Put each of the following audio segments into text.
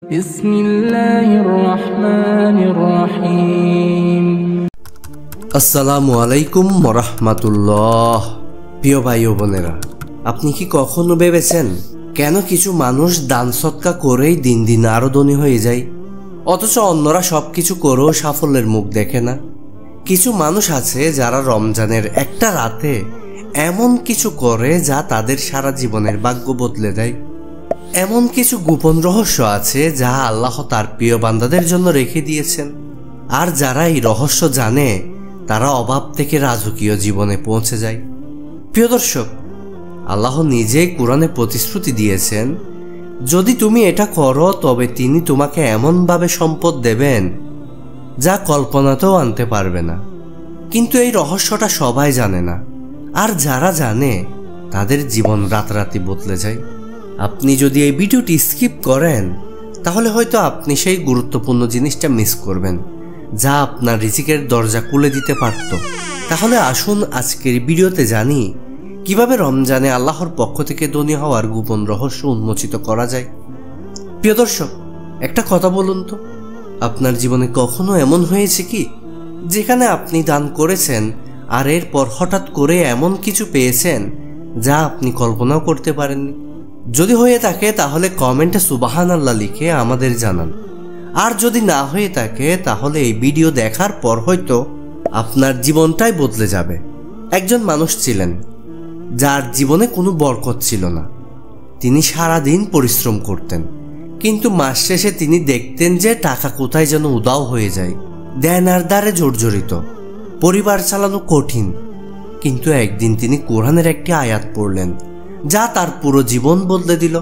বিসমিল্লাহির রহমানির রহিম। আসসালামু আলাইকুম ওয়া প্রিয় ভাই ও বোনেরা, আপনি কি কখনো ভেবেছেন কেন কিছু মানুষ দান সৎকা করেই দিন দিন আরো ধনী হয়ে যায়, অথচ অন্যরা সবকিছু করেও সাফল্যের মুখ দেখে না? কিছু মানুষ আছে যারা রমজানের একটা রাতে এমন কিছু করে যা তাদের সারা জীবনের ভাগ্য বদলে দেয়। এমন কিছু গোপন রহস্য আছে যা আল্লাহ তার প্রিয় বান্দাদের জন্য রেখে দিয়েছেন, আর যারা এই রহস্য জানে তারা অভাব থেকে রাজকীয় জীবনে পৌঁছে যায়। প্রিয় দর্শক, আল্লাহ নিজেই কোরআনে প্রতিশ্রুতি দিয়েছেন, যদি তুমি এটা করো তবে তিনি তোমাকে এমনভাবে সম্পদ দেবেন যা কল্পনাতেও আনতে পারবে না। কিন্তু এই রহস্যটা সবাই জানে না, আর যারা জানে তাদের জীবন রাতারাতি বদলে যায়। আপনি যদি এই ভিডিওটি স্কিপ করেন তাহলে হয়তো আপনি সেই গুরুত্বপূর্ণ জিনিসটা মিস করবেন যা আপনার রিজিকের দরজা খুলে দিতে পারত। তাহলে আসুন আজকের ভিডিওতে জানি কিভাবে রমজানে আল্লাহর পক্ষ থেকে ধনী হওয়ার গোপন রহস্য উন্মোচিত করা যায়। প্রিয় দর্শক, একটা কথা বলুন তো, আপনার জীবনে কখনো এমন হয়েছে কি যেখানে আপনি দান করেছেন আর এরপর হঠাৎ করে এমন কিছু পেয়েছেন যা আপনি কল্পনাও করতে পারেননি? যদি হয়ে থাকে তাহলে কমেন্টে সুবহানাল্লাহ লিখে আমাদের জানান, আর যদি না হয়ে থাকে তাহলে এই ভিডিও দেখার পর হয়তো আপনার জীবনটাই বদলে যাবে। একজন মানুষ ছিলেন যার জীবনে কোনো বরকত ছিল না। তিনি সারাদিন পরিশ্রম করতেন, কিন্তু মাস শেষে তিনি দেখতেন যে টাকা কোথায় যেন উধাও হয়ে যায়। দেন আর দারে জর্জরিত, পরিবার চালানো কঠিন। কিন্তু একদিন তিনি কোরআনের একটি আয়াত পড়লেন যা তার পুরো জীবন বদলে দিল।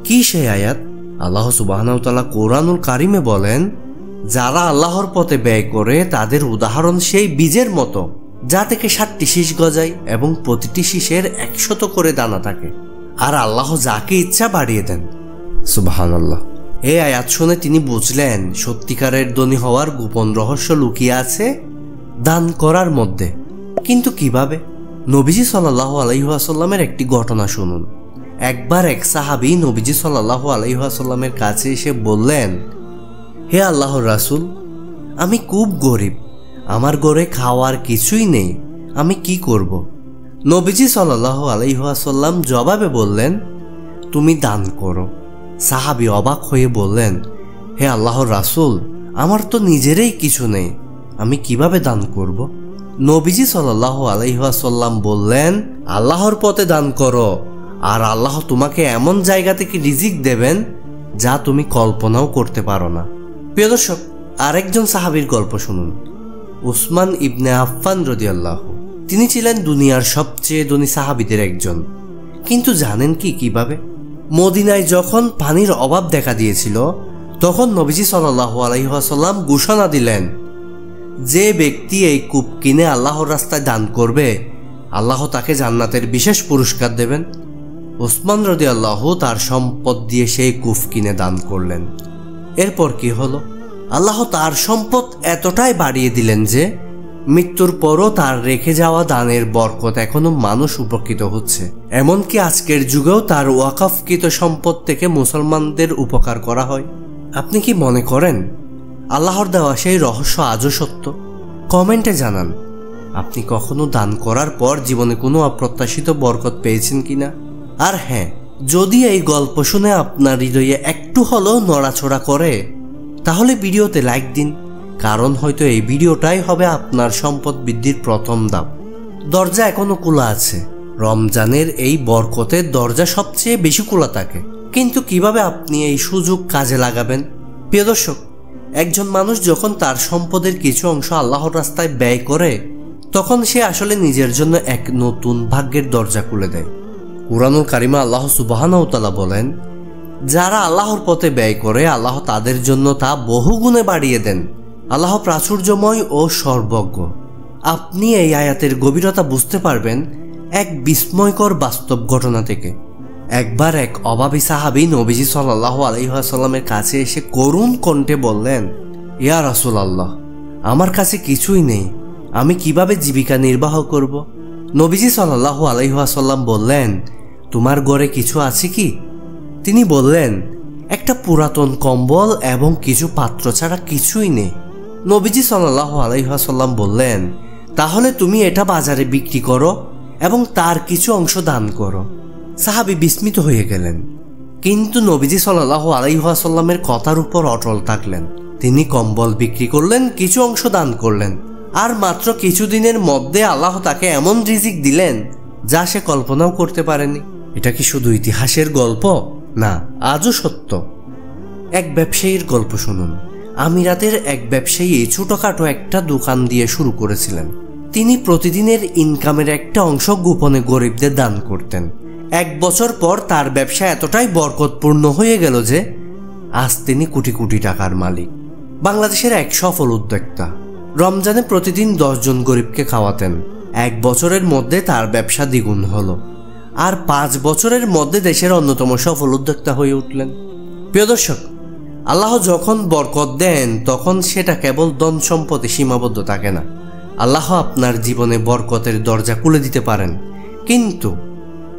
কি সেই আয়াত? আল্লাহ সুবহানাহু ওয়া তাআলা কোরআনুল কারিমে বলেন, যারা আল্লাহর পথে ব্যয় করে তাদের উদাহরণ সেই বীজের মতো যা থেকে 7টি শীষ গজায় এবং প্রতিটি শীষের 100 করে দানা থাকে, আর আল্লাহ যাকে ইচ্ছা বাড়িয়ে দেন। সুবহানাল্লাহ। এই আয়াত শুনে তিনি বুঝলেন সত্যিকারের ধনী হওয়ার গোপন রহস্য লুকিয়ে আছে দান করার মধ্যে। কিন্তু কিভাবে? নবীজি সাল্লাল্লাহু আলাইহি ওয়াসাল্লামের একটি ঘটনা শুনুন। একবার এক সাহাবী নবীজি সাল্লাল্লাহু আলাইহি ওয়াসাল্লামের কাছে এসে বললেন, হে আল্লাহর রাসূল, আমি খুব গরিব, আমার ঘরে খাওয়ার কিছুই নেই, আমি কি করব? নবীজি সাল্লাল্লাহু আলাইহি ওয়াসাল্লাম জবাবে বললেন, তুমি দান করো। সাহাবী অবাক হয়ে বললেন, হে আল্লাহর রাসূল, আমার তো নিজেরই কিছু নেই, আমি কিভাবে দান করব? নবীজি সাল্লাল্লাহু আলাইহি ওয়াসাল্লাম বললেন, আল্লাহর পথে দান করো, আর আল্লাহ তোমাকে এমন জায়গা থেকে রিজিক দেবেন যা তুমি কল্পনাও করতে পারো না। প্রিয় দর্শক, আরেকজন সাহাবীর গল্প শুনুন। উসমান ইবনে আফফান রাদিয়াল্লাহু, তিনি ছিলেন দুনিয়ার সবচেয়ে ধনী সাহাবীদের একজন। কিন্তু জানেন কি কিভাবে? মদিনায় যখন পানির অভাব দেখা দিয়েছিল তখন নবীজি সাল্লাল্লাহু আলাইহি ওয়াসাল্লাম ঘোষণা দিলেন, যে ব্যক্তি এই কূপ কিনে আল্লাহর রাস্তায় দান করবে আল্লাহ তাকে জান্নাতের বিশেষ পুরস্কার দেবেন। উসমান রাদিয়াল্লাহু তার সম্পদ দিয়ে সেই কূপ কিনে দান করলেন। এরপর কি হলো? আল্লাহ তার সম্পদ এতটাই বাড়িয়ে দিলেন যে মৃত্যুর পরও তার রেখে যাওয়া দানের বরকত এখনো মানুষ উপকৃত হচ্ছে। এমনকি আজকের যুগেও তার ওয়াকফকৃত সম্পদ থেকে মুসলমানদের উপকার করা হয়। আপনি কি মনে করেন আল্লাহর দেওয়া সেই রহস্য আজও সত্য? কমেন্টে জানান, আপনি কখনো দান করার পর জীবনে কোনো অপ্রত্যাশিত বরকত পেয়েছেন কিনা? আর হ্যাঁ, যদি এই গল্প শুনে আপনার হৃদয়ে একটু হলেও নড়াচড়া করে তাহলে ভিডিওতে লাইক দিন, কারণ হয়তো এই ভিডিওটাই হবে আপনার সম্পদ বৃদ্ধির প্রথম ধাপ। দরজা এখনো খোলা আছে। রমজানের এই বরকতের দরজা সবচেয়ে বেশি খোলা থাকে, কিন্তু কিভাবে আপনি এই সুযোগ কাজে লাগাবেন? প্রিয় দর্শক, একজন মানুষ যখন তার সম্পদের কিছু অংশ আল্লাহর রাস্তায় ব্যয় করে তখন সে আসলে নিজের জন্য এক নতুন ভাগ্যের দরজা খুলে দেয়। কুরআনুল কারিমে আল্লাহ সুবহানাহু ওয়া তাআলা বলেন, যারা আল্লাহর পথে ব্যয় করে আল্লাহ তাদের জন্য তা বহুগুণে বাড়িয়ে দেন। আল্লাহ প্রাচুর্যময় ও সর্বজ্ঞ। আপনি এই আয়াতের গভীরতা বুঝতে পারবেন এক বিস্ময়কর বাস্তব ঘটনা থেকে। একবার এক অভাবী সাহাবী নবীজি সাল্লাল্লাহু আলাইহি ওয়াসাল্লামের কাছে এসে করুণ কণ্ঠে বললেন, ইয়া রাসূলুল্লাহ, আমার কাছে কিছুই নেই, আমি কিভাবে জীবিকা নির্বাহ করব? নবীজি সাল্লাল্লাহু আলাইহি ওয়াসাল্লাম বললেন, তোমার ঘরে কিছু আছে কি? তিনি বললেন, একটা পুরাতন কম্বল এবং কিছু পাত্র ছাড়া কিছুই নেই। নবীজি সাল্লাল্লাহু আলাইহি ওয়াসাল্লাম বললেন, তাহলে তুমি এটা বাজারে বিক্রি করো এবং তার কিছু অংশ দান করো। সাহাবী বিস্মিত হয়ে গেলেন, কিন্তু নবীজি সাল্লাল্লাহু আলাইহি ওয়াসাল্লামের কথার উপর অটল থাকলেন। তিনি কম্বল বিক্রি করলেন, কিছু অংশ দান করলেন, আর মাত্র কিছুদিনের মধ্যে আল্লাহ তাকে এমন রিজিক দিলেন যা সে কল্পনাও করতে পারেনি। এটা কি শুধু ইতিহাসের গল্প? না, আজও সত্য। এক ব্যবসায়ীর গল্প শুনুন। আমিরাতের এক ব্যবসায়ী ছোটখাটো একটা দোকান দিয়ে শুরু করেছিলেন। তিনি প্রতিদিনের ইনকামের একটা অংশ গোপনে গরিবদের দান করতেন। 1 বছর পর তার ব্যবসা এতটাই বরকতপূর্ণ হয়ে গেল যে আজ তিনি কোটি কোটি টাকার মালিক। বাংলাদেশের এক সফল উদ্যোক্তা রমজানে প্রতিদিন 10 জন গরিবকে খাওয়াতেন। 1 বছরের মধ্যে তার ব্যবসা দ্বিগুণ হলো, আর 5 বছরের মধ্যে দেশের অন্যতম সফল উদ্যোক্তা হয়ে উঠলেন। প্রিয় দর্শক, আল্লাহ যখন বরকত দেন তখন সেটা কেবল ধন সম্পদে সীমাবদ্ধ থাকে না। আল্লাহ আপনার জীবনে বরকতের দরজা খুলে দিতে পারেন, কিন্তু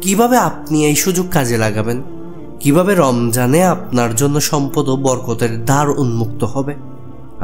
কিভাবে আপনি এই সুযোগ কাজে লাগাবেন? কিভাবে রমজানে আপনার জন্য সম্পদ ও বরকতের দ্বার উন্মুক্ত হবে?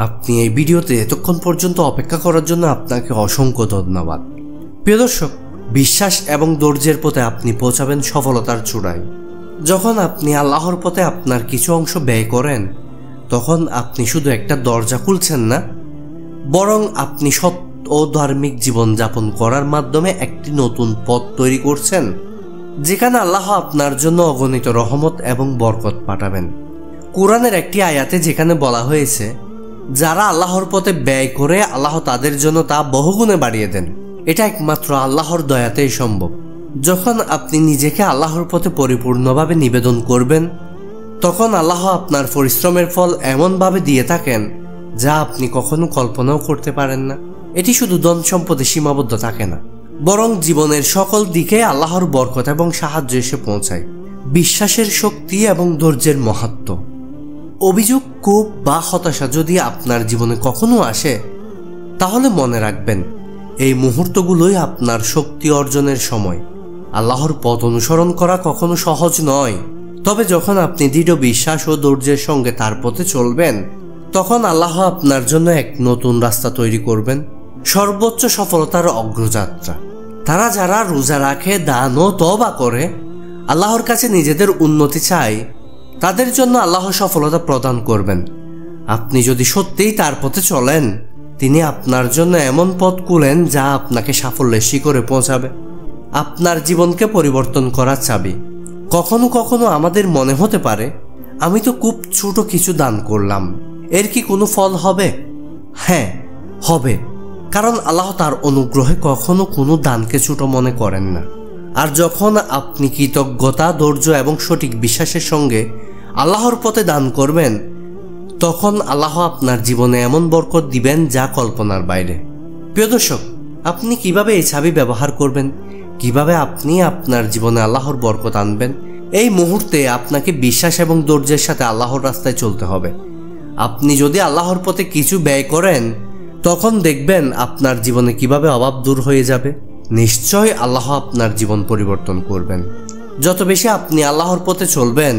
আপনি এই ভিডিওতে এতক্ষণ পর্যন্ত অপেক্ষা করার জন্য আপনাকে অসংখ্য ধন্যবাদ। প্রিয় দর্শক, বিশ্বাস এবং ধৈর্যের পথে আপনি পৌঁছাবেন সফলতার চূড়ায়। যখন আপনি আল্লাহর পথে আপনার কিছু অংশ ব্যয় করেন, তখন আপনি শুধু একটা দরজা খুলছেন না, বরং আপনি সৎ ও ধার্মিক জীবন যাপন করার মাধ্যমে একটি নতুন পথ তৈরি করছেন, যেখানে আল্লাহ আপনার জন্য অগণিত রহমত এবং বরকত পাঠাবেন। কোরআনের একটি আয়াতে যেখানে বলা হয়েছে, যারা আল্লাহর পথে ব্যয় করে আল্লাহ তাদের জন্য তা বহুগুণে বাড়িয়ে দেন। এটা একমাত্র আল্লাহর দয়াতেই সম্ভব। যখন আপনি নিজেকে আল্লাহর পথে পরিপূর্ণভাবে নিবেদন করবেন, তখন আল্লাহ আপনার পরিশ্রমের ফল এমনভাবে দিয়ে থাকেন যা আপনি কখনো কল্পনাও করতে পারেন না। এটি শুধু ধন সম্পদে সীমাবদ্ধ থাকে না, বরং জীবনের সকল দিকে আল্লাহর বরকত এবং সাহায্য এসে পৌঁছায়। বিশ্বাসের শক্তি এবং ধৈর্যের মাহাত্ম্য। অভিযোগ, ক্ষোভ বা হতাশা যদি আপনার জীবনে কখনো আসে, তাহলে মনে রাখবেন এই মুহূর্তগুলোই আপনার শক্তি অর্জনের সময়। আল্লাহর পথ অনুসরণ করা কখনো সহজ নয়, তবে যখন আপনি দৃঢ় বিশ্বাস ও ধৈর্যের সঙ্গে তার পথে চলবেন, তখন আল্লাহ আপনার জন্য এক নতুন রাস্তা তৈরি করবেন, সর্বোচ্চ সফলতার অগ্রযাত্রা। তারা যারা রোজা রাখে, দান ও তওবা করে, আল্লাহর কাছে নিজেদের উন্নতি চায়, তাদের জন্য আল্লাহ সফলতা প্রদান করবেন। আপনি যদি সত্যিই তার পথে চলেন, তিনি আপনার জন্য এমন পথ খুলেন যা আপনাকে সাফল্যের শিখরে পৌঁছাবে, আপনার জীবনকে পরিবর্তন করার চাবি। কখনো কখনো আমাদের মনে হতে পারে, আমি তো খুব ছোট কিছু দান করলাম, এর কি কোনো ফল হবে? হ্যাঁ, হবে, কারণ আল্লাহ তার অনুগ্রহে কখনো কোনো দানকে ছোট মনে করেন না। আর যখন আপনি কৃতজ্ঞতা, ধৈর্য এবং সঠিক বিশ্বাসের সঙ্গে আল্লাহর পথে দান করবেন, তখন আল্লাহ আপনার জীবনে এমন বরকত দিবেন যা কল্পনার বাইরে। প্রিয় দর্শক, আপনি কিভাবে এই চাবি ব্যবহার করবেন? কিভাবে আপনি আপনার জীবনে আল্লাহর বরকত আনবেন? এই মুহূর্তে আপনাকে বিশ্বাস এবং ধৈর্যের সাথে আল্লাহর রাস্তায় চলতে হবে। আপনি যদি আল্লাহর পথে কিছু ব্যয় করেন, তখন দেখবেন আপনার জীবনে কিভাবে অভাব দূর হয়ে যাবে। নিশ্চয় আল্লাহ আপনার জীবন পরিবর্তন করবেন। যত বেশি আপনি আল্লাহর পথে চলবেন,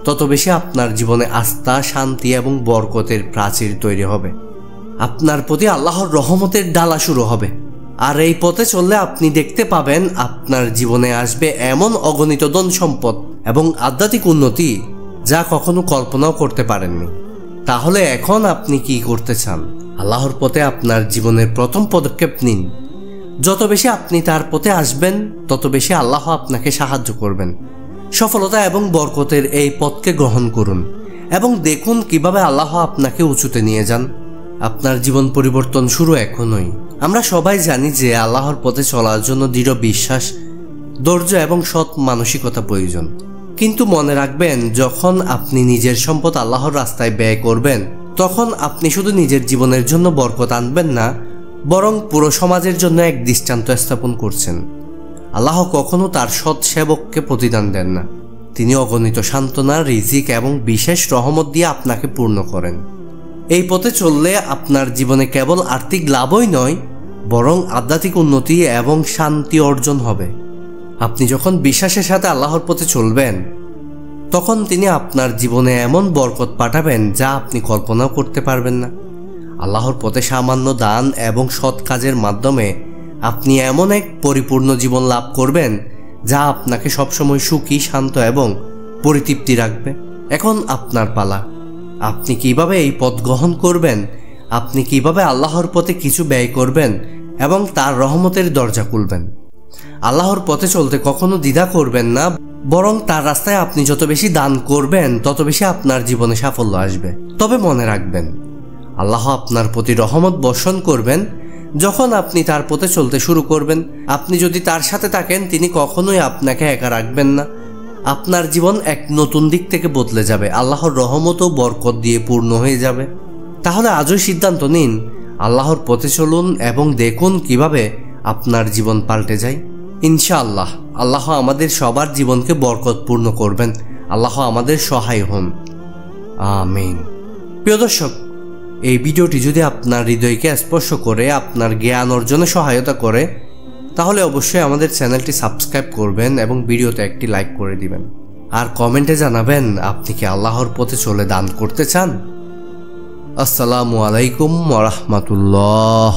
তত বেশি আপনার জীবনে আস্থা, শান্তি এবং বরকতের প্রাচীর তৈরি হবে। আপনার প্রতি আল্লাহর রহমতের ডালা শুরু হবে। আর এই পথে চললে আপনি দেখতে পাবেন আপনার জীবনে আসবে এমন অগণিত ধন সম্পদ এবং আধ্যাত্মিক উন্নতি যা কখনো কল্পনাও করতে পারেননি। তাহলে এখন আপনি কি করতে চান? আল্লাহর পথে আপনার জীবনের প্রথম পদক্ষেপ নিন। যত বেশি আপনি তার পথে আসবেন, তত বেশি আল্লাহ আপনাকে সাহায্য করবেন। সফলতা এবং বরকতের এই পথকে গ্রহণ করুন এবং দেখুন কিভাবে আল্লাহ আপনাকে উঁচুতে নিয়ে যান। আপনার জীবন পরিবর্তন শুরু এখনই। আমরা সবাই জানি যে আল্লাহর পথে চলার জন্য দৃঢ় বিশ্বাস, ধৈর্য এবং সৎ মানসিকতা প্রয়োজন। কিন্তু মনে রাখবেন, যখন আপনি নিজের সম্পদ আল্লাহর রাস্তায় ব্যয় করবেন, তখন আপনি শুধু নিজের জীবনের জন্য বরকত আনবেন না, বরং পুরো সমাজের জন্য এক দৃষ্টান্ত স্থাপন করছেন। আল্লাহ কখনো তার সৎ সেবককে প্রতিদান দেন না। তিনি অগণিত সান্ত্বনা, রিজিক এবং বিশেষ রহমত দিয়ে আপনাকে পূর্ণ করেন। এই পথে চললে আপনার জীবনে কেবল আর্থিক লাভই নয়, বরং আধ্যাত্মিক উন্নতি এবং শান্তি অর্জন হবে। আপনি যখন বিশ্বাসের সাথে আল্লাহর পথে চলবেন, তখন তিনি আপনার জীবনে এমন বরকত পাঠাবেন যা আপনি কল্পনাও করতে পারবেন না। আল্লাহর পথে সামান্য দান এবং সৎ কাজের মাধ্যমে আপনি এমন এক পরিপূর্ণ জীবন লাভ করবেন যা আপনাকে সবসময় সুখী, শান্ত এবং পরিতৃপ্তি রাখবে। এখন আপনার পালা। আপনি কিভাবে এই পথ গ্রহণ করবেন, আপনি কিভাবে আল্লাহর পথে কিছু ব্যয় করবেন এবং তার রহমতের দরজা খুলবেন। আল্লাহর পথে চলতে কখনো দ্বিধা করবেন না, বরং তার রাস্তায় আপনি যত বেশি দান করবেন তত বেশি আপনার জীবনে সাফল্য আসবে। তবে মনে রাখবেন, আল্লাহ আপনার প্রতি রহমত বর্ষণ করবেন যখন আপনি তার পথে চলতে শুরু করবেন। আপনি যদি তার সাথে থাকেন, তিনি কখনোই আপনাকে একা রাখবেন না। আপনার জীবন এক নতুন দিক থেকে বদলে যাবে, আল্লাহর রহমত ও বরকত দিয়ে পূর্ণ হয়ে যাবে। তাহলে আজই সিদ্ধান্ত নিন, আল্লাহর পথে চলুন এবং দেখুন কিভাবে আপনার জীবন পাল্টে যায়। ইনশাআল্লাহ আল্লাহ আমাদের সবার জীবনকে বরকতপূর্ণ করবেন। আল্লাহ আমাদের সহায় হন, আমিন। প্রিয় দর্শক, এই ভিডিওটি যদি আপনার হৃদয়কে স্পর্শ করে, আপনার জ্ঞান অর্জনে সহায়তা করে, তাহলে অবশ্যই আমাদের চ্যানেলটি সাবস্ক্রাইব করবেন এবং ভিডিওতে একটি লাইক করে দিবেন। আর কমেন্টে জানাবেন আপনি কি আল্লাহর পথে চলে দান করতে চান। আসসালামু আলাইকুম ওয়া রাহমাতুল্লাহ।